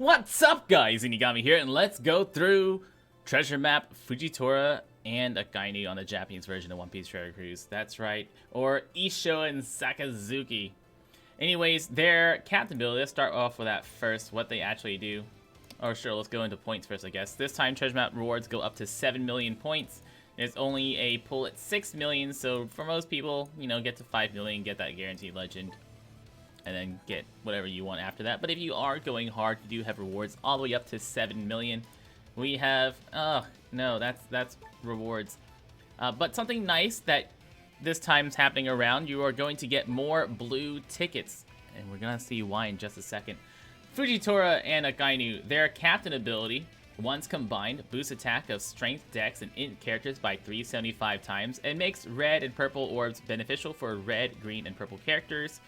What's up, guys? Inigami here, and let's go through Treasure Map Fujitora and Akainu on the Japanese version of One Piece Treasure Cruise. That's right, or Isho and Sakazuki. Anyways, their captain ability, let's start off with that first, what they actually do. Or sure, let's go into points first, I guess. This time, Treasure Map rewards go up to 7 million points. There's only a pull at 6 million, so for most people, you know, get to 5 million, get that guaranteed legend. And then get whatever you want after that. But if you are going hard, you do have rewards all the way up to 7 million. We have, oh, no, that's rewards. But something nice that this time's happening around, you are going to get more blue tickets. And we're going to see why in just a second. Fujitora and Akainu, their captain ability, once combined, boosts attack of strength, dex, and int characters by 375 times, and makes red and purple orbs beneficial for red, green, and purple characters,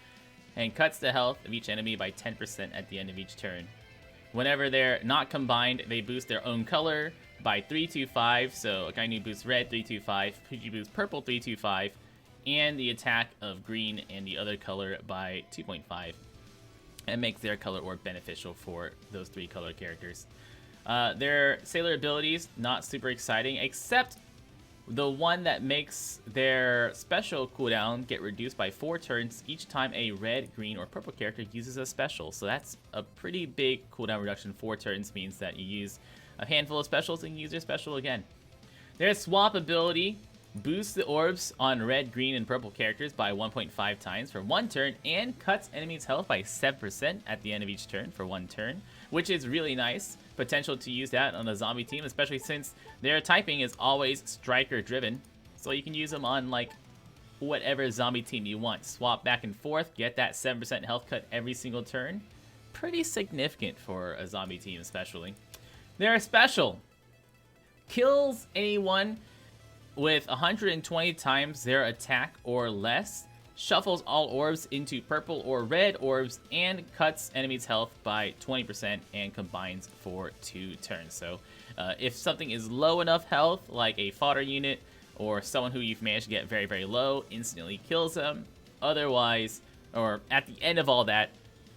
and cuts the health of each enemy by 10% at the end of each turn. Whenever they're not combined, they boost their own color by 325, so Akainu boosts red 325, Fuji boosts purple 325, and the attack of green and the other color by 2.5, and makes their color orb beneficial for those three color characters. Their sailor abilities, not super exciting, except the one that makes their special cooldown get reduced by 4 turns each time a red, green, or purple character uses a special. So that's a pretty big cooldown reduction. 4 turns means that you use a handful of specials and use your special again. Their swap ability boosts the orbs on red, green, and purple characters by 1.5 times for 1 turn and cuts enemies' health by 7% at the end of each turn for 1 turn, which is really nice. Potential to use that on a zombie team, especially since their typing is always striker driven, so you can use them on like whatever zombie team you want. Swap back and forth, get that 7% health cut every single turn. Pretty significant for a zombie team especially. Their special kills anyone with 120 times their attack or less, shuffles all orbs into purple or red orbs, and cuts enemies' health by 20% and combines for 2 turns. So if something is low enough health, like a fodder unit or someone who you've managed to get very, very low, instantly kills them. Otherwise, or at the end of all that,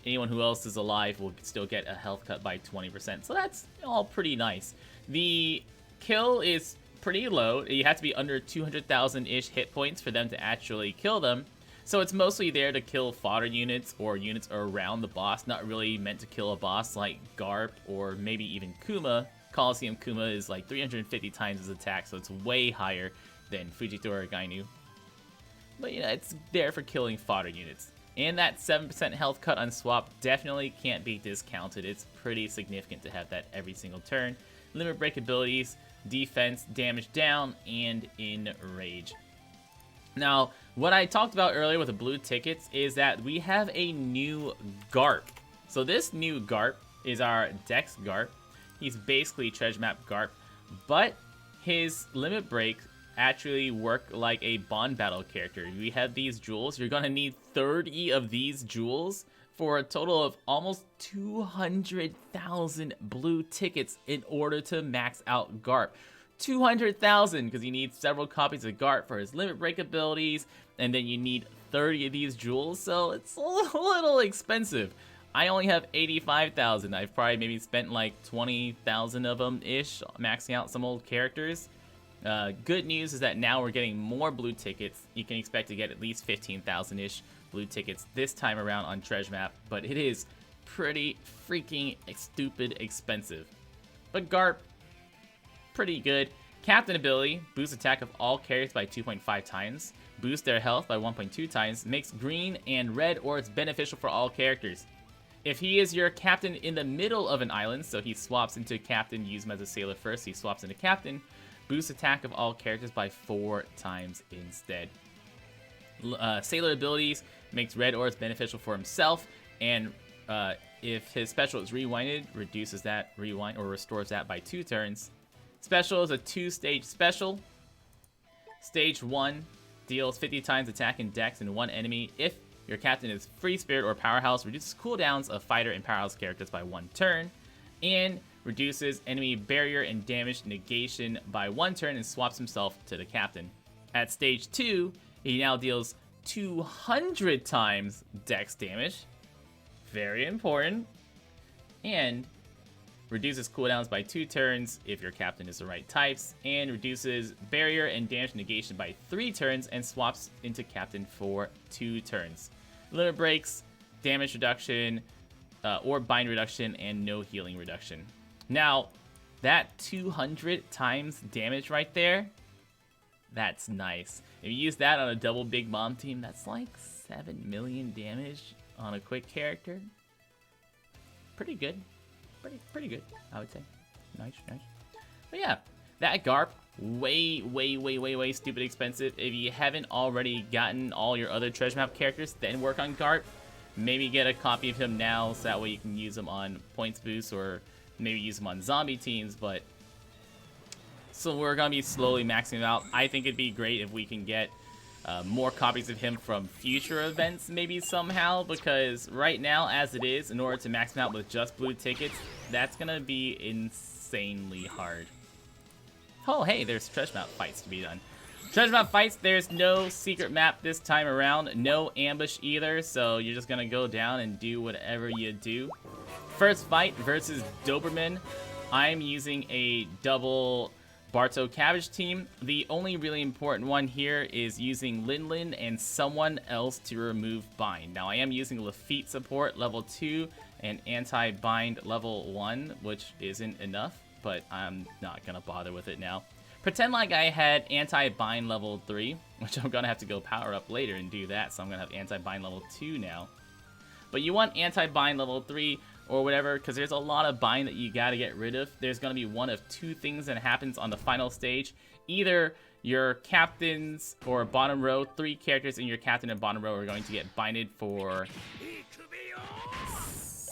anyone who else is alive will still get a health cut by 20%. So that's all pretty nice. The kill is pretty low. You have to be under 200,000-ish hit points for them to actually kill them. So it's mostly there to kill fodder units or units around the boss, not really meant to kill a boss like Garp or maybe even Kuma. Coliseum Kuma is like 350 times his attack, so it's way higher than Fujitora or Akainu. But you know, it's there for killing fodder units. And that 7% health cut on swap definitely can't be discounted. It's pretty significant to have that every single turn. Limit break abilities, defense, damage down, and enrage. Now, what I talked about earlier with the blue tickets is that we have a new Garp. So this new Garp is our Dex Garp. He's basically Treasure Map Garp, but his limit break actually work like a bond battle character. We have these jewels. You're gonna need 30 of these jewels for a total of almost 200,000 blue tickets in order to max out Garp. 200,000 because you need several copies of Garp for his limit break abilities, and then you need 30 of these jewels, so it's a little expensive. I only have 85,000. I've probably maybe spent like 20,000 of them ish maxing out some old characters. Good news is that now we're getting more blue tickets. You can expect to get at least 15,000 ish blue tickets this time around on Treasure Map, but it is pretty freaking stupid expensive. But Garp, pretty good. Captain ability, boosts attack of all characters by 2.5 times, boosts their health by 1.2 times, makes green and red orbs beneficial for all characters. If he is your captain in the middle of an island, so he swaps into captain, use him as a sailor first, he swaps into captain, boosts attack of all characters by 4 times instead. Sailor abilities, makes red orbs beneficial for himself, and if his special is rewinded, reduces that rewind or restores that by 2 turns. Special is a 2-stage special. Stage 1 deals 50 times attack and dex in one enemy. If your captain is Free Spirit or Powerhouse, reduces cooldowns of fighter and powerhouse characters by 1 turn. And reduces enemy barrier and damage negation by 1 turn and swaps himself to the captain. At stage 2, he now deals 200 times dex damage. Very important. And reduces cooldowns by 2 turns if your captain is the right types, and reduces barrier and damage negation by 3 turns and swaps into captain for 2 turns. Limit breaks, damage reduction, or bind reduction, and no healing reduction. Now, that 200 times damage right there, that's nice. If you use that on a double Big Mom team, that's like 7 million damage on a quick character. Pretty good. Pretty good, I would say. Nice. But yeah, that Garp, way stupid expensive. If you haven't already gotten all your other treasure map characters, then work on Garp. Maybe get a copy of him now, so that way you can use him on points boost, or maybe use him on zombie teams. But so we're gonna be slowly maxing him out. I think it'd be great if we can get more copies of him from future events, maybe somehow, because right now, as it is, in order to max him out with just blue tickets, that's gonna be insanely hard. Oh, hey, there's treasure map fights to be done. Treasure map fights, there's no secret map this time around, no ambush either, so you're just gonna go down and do whatever you do. First fight versus Doberman. I'm using a double Barto Cabbage team. The only really important one here is using Linlin and someone else to remove bind. Now, I am using Lafitte support level 2 and anti-bind level 1, which isn't enough, but I'm not gonna bother with it now. Pretend like I had anti-bind level 3, which I'm gonna have to go power up later and do that, so I'm gonna have anti-bind level 2 now. But you want anti-bind level 3 or whatever, because there's a lot of bind that you gotta get rid of. There's gonna be one of 2 things that happens on the final stage. Either your captains or bottom row, 3 characters in your captain and bottom row are going to get binded for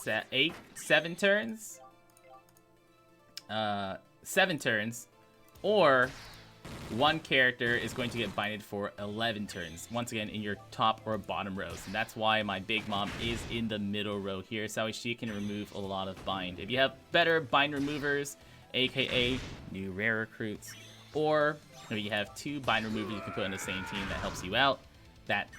7 turns. 7 turns, or one character is going to get binded for 11 turns, once again in your top or bottom rows. And that's why my Big Mom is in the middle row here, so she can remove a lot of bind. If you have better bind removers, aka new rare recruits, or if you have 2 bind removers you can put on the same team that helps you out, that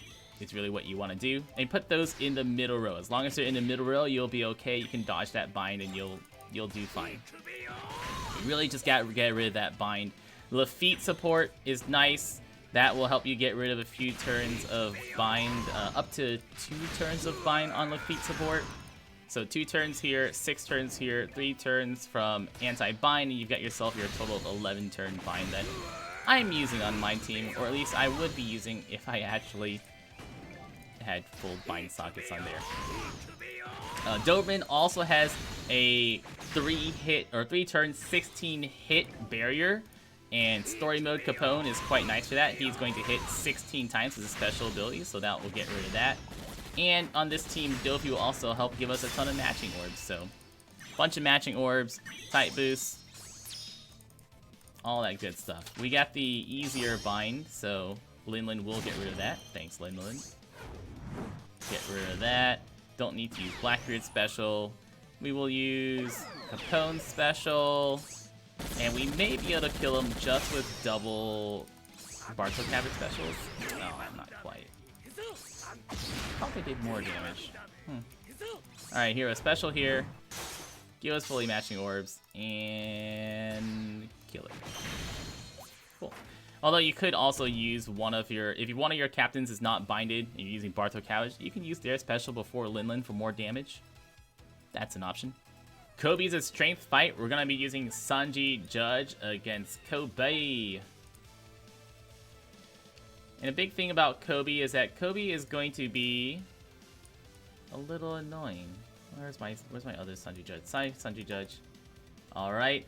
is really what you want to do. And put those in the middle row. As long as they're in the middle row, you'll be okay. You can dodge that bind and you'll do fine. You really just gotta get rid of that bind. Lafitte support is nice. That will help you get rid of a few turns of bind, up to 2 turns of bind on Lafitte support. So 2 turns here, 6 turns here, 3 turns from anti-bind, and you've got yourself your total of 11 turn bind that I'm using on my team, or at least I would be using if I actually had full bind sockets on there. Doberman also has a 3 turn 16 hit barrier, and story mode Capone is quite nice for that. He's going to hit 16 times with his special ability, so that will get rid of that. And on this team, Dofi will also help give us a ton of matching orbs, so bunch of matching orbs, type boosts, all that good stuff. We got the easier bind, so Linlin will get rid of that. Thanks, Linlin. Get rid of that. Don't need to use Blackbeard special. We will use Capone special. And we may be able to kill him just with double Barto Cabbage specials. No, not quite. Probably did more damage. Alright, hero special here. Give us fully matching orbs. And kill it. Cool. Although you could also use one of your... If one of your captains is not binded and you're using Barto Cabbage, you can use their special before Linlin for more damage. That's an option. Kobe's a strength fight. We're going to be using Sanji Judge against Coby. And a big thing about Coby is that Coby is going to be a little annoying. Where's my other Sanji Judge? Sanji Judge. Alright.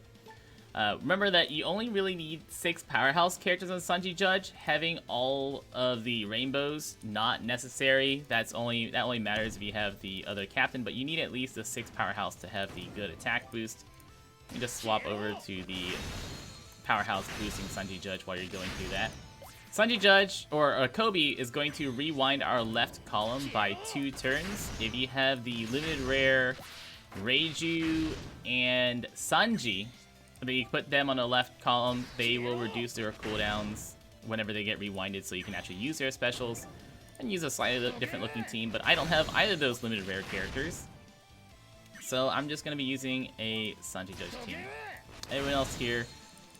Remember that you only really need 6 powerhouse characters on Sanji Judge. Having all of the rainbows, not necessary. That only matters if you have the other captain, but you need at least a 6 powerhouse to have the good attack boost. You just swap over to the powerhouse boosting Sanji Judge while you're going through that. Sanji Judge, or Coby, is going to rewind our left column by 2 turns. If you have the limited rare Reiju and Sanji, but you put them on the left column, they will reduce their cooldowns whenever they get rewinded, so you can actually use their specials and use a slightly different looking team. But I don't have either of those limited rare characters, So I'm just going to be using a Sanji Judge team. Everyone else here,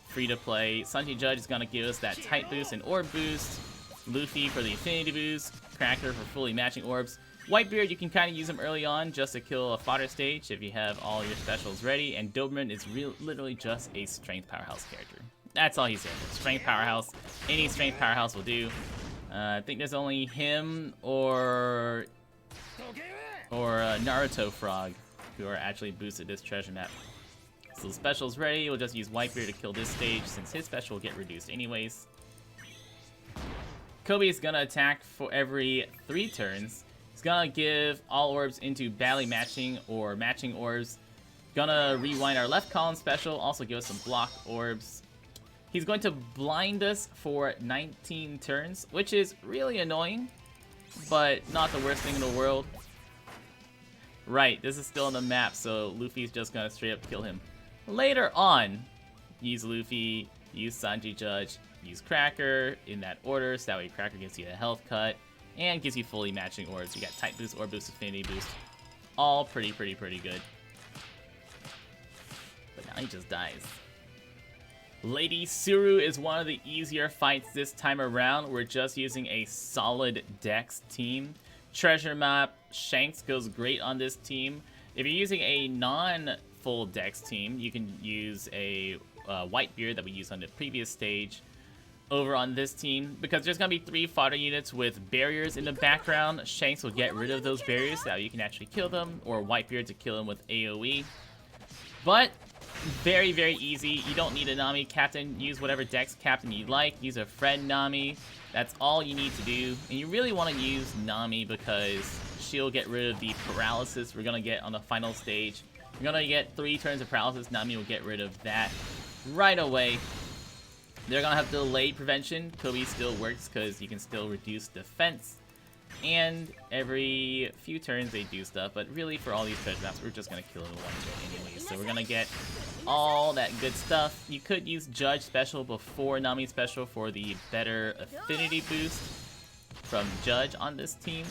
free to play. Sanji Judge is going to give us that type boost and orb boost. Luffy for the affinity boost. Cracker for fully matching orbs. Whitebeard, you can kind of use him early on just to kill a fodder stage if you have all your specials ready. And Doberman is literally just a strength powerhouse character. That's all he's here. Strength powerhouse. Any strength powerhouse will do. I think there's only him or Naruto Frog who are actually boosted this treasure map. So the special's ready. We'll just use Whitebeard to kill this stage since his special will get reduced anyways. Coby is gonna attack for every 3 turns. He's gonna give all orbs into badly matching or matching orbs. Gonna rewind our left column special, also give us some block orbs. He's going to blind us for 19 turns, which is really annoying, but not the worst thing in the world. Right, this is still on the map, so Luffy's just gonna straight up kill him. Later on, use Luffy, use Sanji Judge, use Cracker in that order, so that way Cracker gives you a health cut, and gives you fully matching orbs. You got type boost, orb boost, affinity boost. All pretty good. But now he just dies. Lady Tsuru is one of the easier fights this time around. We're just using a solid Dex team. Treasure map, Shanks goes great on this team. If you're using a non-full Dex team, you can use a Whitebeard that we used on the previous stage over on this team, because there's gonna be 3 fodder units with barriers in the background. Shanks will get rid of those barriers so that you can actually kill them, or Whitebeard to kill them with AoE. But very easy. You don't need a Nami captain. Use whatever Dex captain you like. Use a friend Nami. That's all you need to do. And you really want to use Nami because she'll get rid of the paralysis we're gonna get on the final stage. You're gonna get 3 turns of paralysis. Nami will get rid of that right away. They're gonna have delayed prevention. Coby still works because you can still reduce defense. And every few turns they do stuff, but really for all these treasure maps, we're just gonna kill it in 1 turn anyways. So we're gonna get all that good stuff. You could use Judge special before Nami special for the better affinity boost from Judge on this team.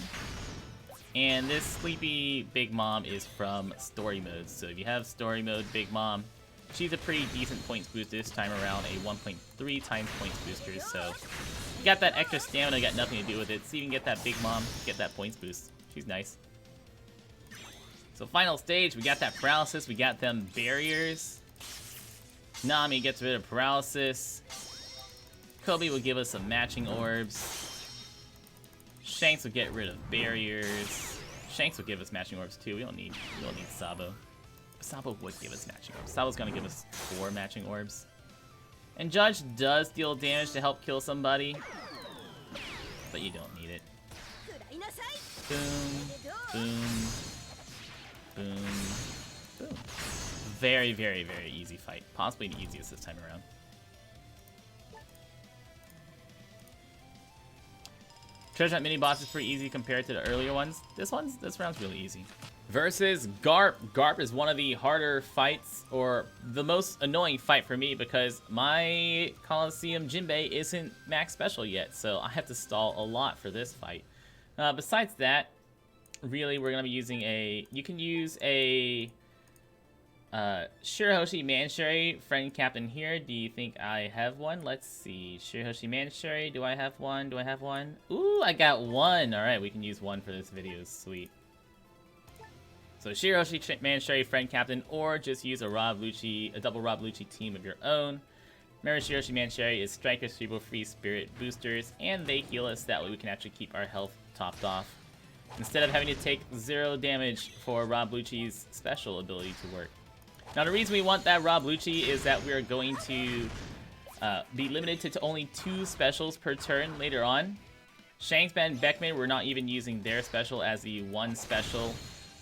And this sleepy Big Mom is from story mode. So if you have story mode Big Mom, she's a pretty decent points boost this time around, a 1.3 times points booster. So you got that extra stamina, got nothing to do with it. So you can get that Big Mom, get that points boost. She's nice. So final stage, we got that paralysis, we got them barriers. Nami gets rid of paralysis. Coby will give us some matching orbs. Shanks will get rid of barriers. Shanks will give us matching orbs too. We don't need Sabo. Sabo would give us matching orbs. Sabo's gonna give us 4 matching orbs. And Judge does deal damage to help kill somebody, but you don't need it. Boom, boom, boom, boom. Very easy fight. Possibly the easiest this time around. Treasure Hunt mini boss is pretty easy compared to the earlier ones. This round's really easy. Versus Garp. Garp is one of the harder fights, or the most annoying fight for me, because my Coliseum Jinbei isn't max special yet, so I have to stall a lot for this fight. Besides that, really we're gonna be using you can use a Shirahoshi Manshuri friend captain here. Do you think I have one? Let's see. Shirahoshi Manshuri, do I have one? Ooh, I got one. Alright, we can use one for this video. Sweet. So Shirahoshi Manshuri friend captain, or just use a double Rob Lucci team of your own. Remember, Shirahoshi Manshuri is Striker, Cerebral, Free Spirit boosters, and they heal us. That way we can actually keep our health topped off, instead of having to take 0 damage for Rob Lucci's special ability to work. Now the reason we want that Rob Lucci is that we're going to be limited to only 2 specials per turn later on. Shanks and Beckman, we're not even using their special as the 1 special.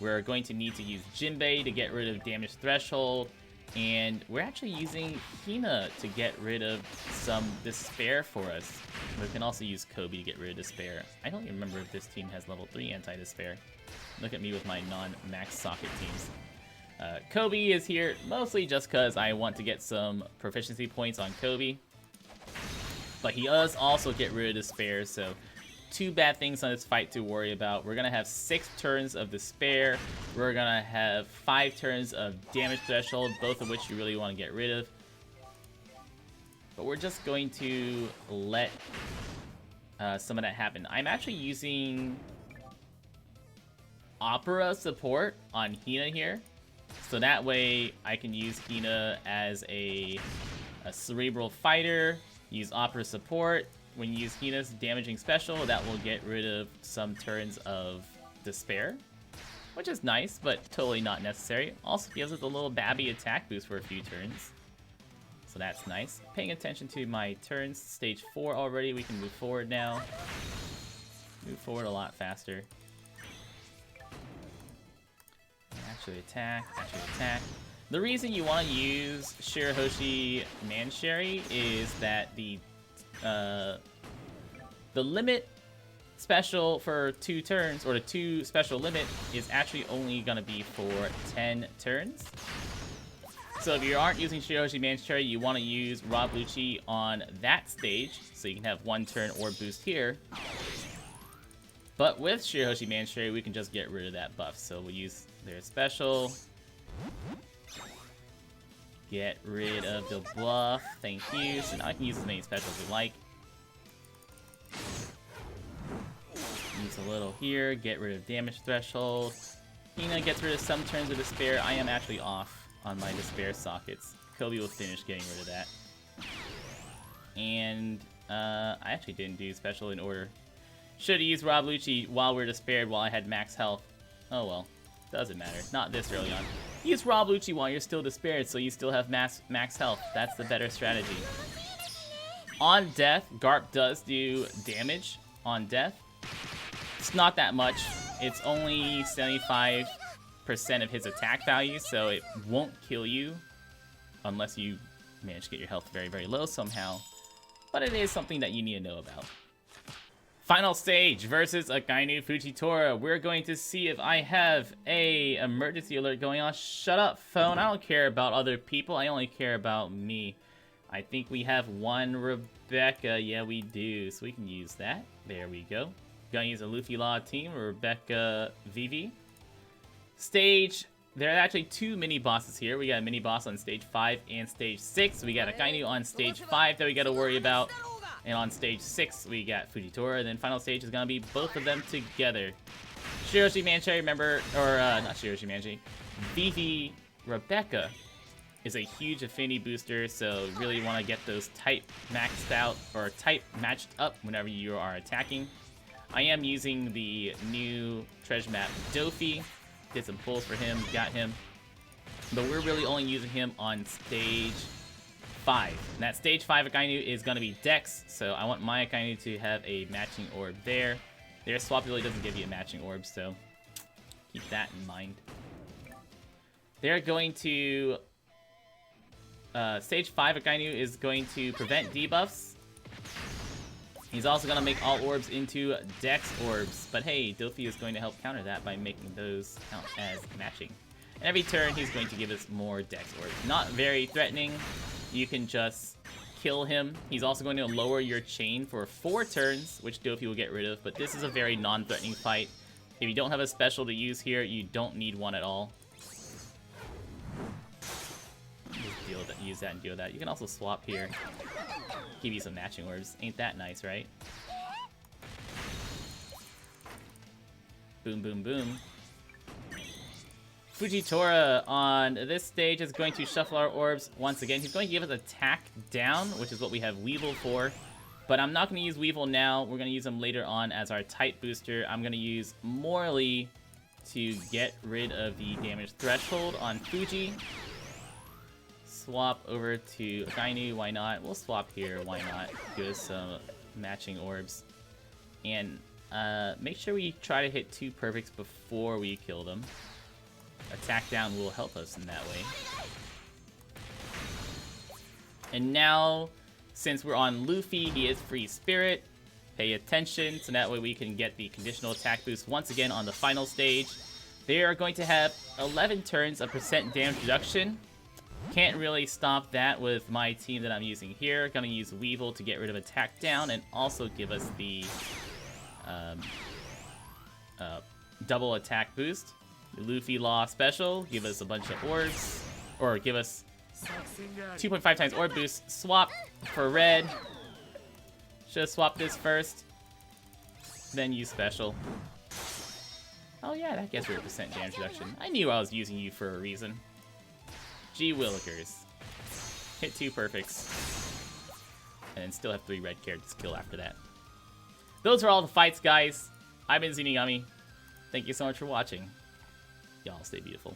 We're going to need to use Jinbei to get rid of damage threshold, and we're actually using Hina to get rid of some despair for us. We can also use Coby to get rid of despair. I don't even remember if this team has level 3 anti-despair. Look at me with my non-max socket teams. Coby is here mostly just because I want to get some proficiency points on Coby. But he does also get rid of despair, so too bad things on this fight to worry about. We're gonna have 6 turns of despair. We're gonna have 5 turns of damage threshold, both of which you really want to get rid of. But we're just going to let some of that happen. I'm actually using Opera support on Hina here. So that way I can use Hina as a cerebral fighter, use Opera support. When you use Hina's damaging special, that will get rid of some turns of despair, which is nice, but totally not necessary. Also gives us a little babby attack boost for a few turns. So that's nice. Paying attention to my turns, stage 4 already, we can move forward now. Move forward a lot faster. Actually attack, actually attack. The reason you want to use Shirahoshi Mancherry is that the limit special for 2 turns, or the 2 special limit, is actually only going to be for 10 turns. So if you aren't using Shirahoshi Mancherry, you want to use Rob Lucci on that stage, so you can have 1 turn or boost here. But with Shirahoshi Mancherry, we can just get rid of that buff. So we'll use their special. Get rid of the buff. Thank you. So now I can use as many specials as I like. Use a little here. Get rid of damage threshold. Hina gets rid of some turns of despair. I am actually off on my despair sockets. Coby will finish getting rid of that. And I actually didn't do special in order. Should have used Rob Lucci while we're despaired while I had max health. Oh well. Doesn't matter. Not this early on. Use Rob Lucci while you're still despaired so you still have max health. That's the better strategy. On death, Garp does do damage on death. It's not that much. It's only 75% of his attack value, so it won't kill you unless you manage to get your health very, very low somehow. But it is something that you need to know about. Final stage versus Akainu Fujitora. We're going to see if I have a emergency alert going on. Shut up, phone. I don't care about other people. I only care about me. I think we have one Rebecca. Yeah, we do. So we can use that. There we go. Gonna use a Luffy Law team, Rebecca Vivi. Stage. There are actually 2 mini bosses here. We got a mini boss on stage 5 and stage 6. We got Akainu on stage 5 that we gotta worry about. And on stage 6, we got Fujitora. And then final stage is gonna be both of them together. Shirahoshi Mancherry, remember, or not Shirahoshi Mancherry, Vivi Rebecca is a huge affinity booster, so really want to get those type maxed out, or type matched up whenever you are attacking. I am using the new treasure map Dofi. Did some pulls for him, got him. But we're really only using him on stage 5. And that stage 5 Akainu is going to be Dex, so I want my Akainu to have a matching orb there. Their swap really doesn't give you a matching orb, so keep that in mind. They're going to... stage 5 Akainu is going to prevent debuffs. He's also going to make all orbs into Dex orbs. But hey, Dofi is going to help counter that by making those count as matching. And every turn, he's going to give us more Dex orbs. Not very threatening. You can just kill him. He's also going to lower your chain for 4 turns, which Dofi will get rid of. But this is a very non-threatening fight. If you don't have a special to use here, you don't need one at all. Just deal with that, use that and deal with that. You can also swap here. Give you some matching orbs. Ain't that nice, right? Boom, boom, boom. Fujitora on this stage is going to shuffle our orbs once again. He's going to give us attack down, which is what we have Weevil for. But I'm not going to use Weevil now. We're going to use him later on as our type booster. I'm going to use Morley to get rid of the damage threshold on Fuji. Swap over to Akainu, why not? We'll swap here, why not? Give us some matching orbs. And make sure we try to hit 2 perfects before we kill them. Attack down will help us in that way. And now, since we're on Luffy, he is free spirit. Pay attention, so that way we can get the conditional attack boost once again on the final stage. They are going to have 11 turns of % damage reduction. Can't really stop that with my team that I'm using here. Gonna use Weevil to get rid of attack down and also give us the double attack boost. Luffy Law special, give us a bunch of orbs, or give us 2.5 times orb boost. Swap for red. Should have swapped this first, then use special. Oh yeah, that gets rid of percent damage reduction. I knew I was using you for a reason. Gee willikers. Hit 2 perfects. And then still have 3 red characters to kill after that. Those are all the fights, guys. I've been Zenigami. Thank you so much for watching. Y'all stay beautiful.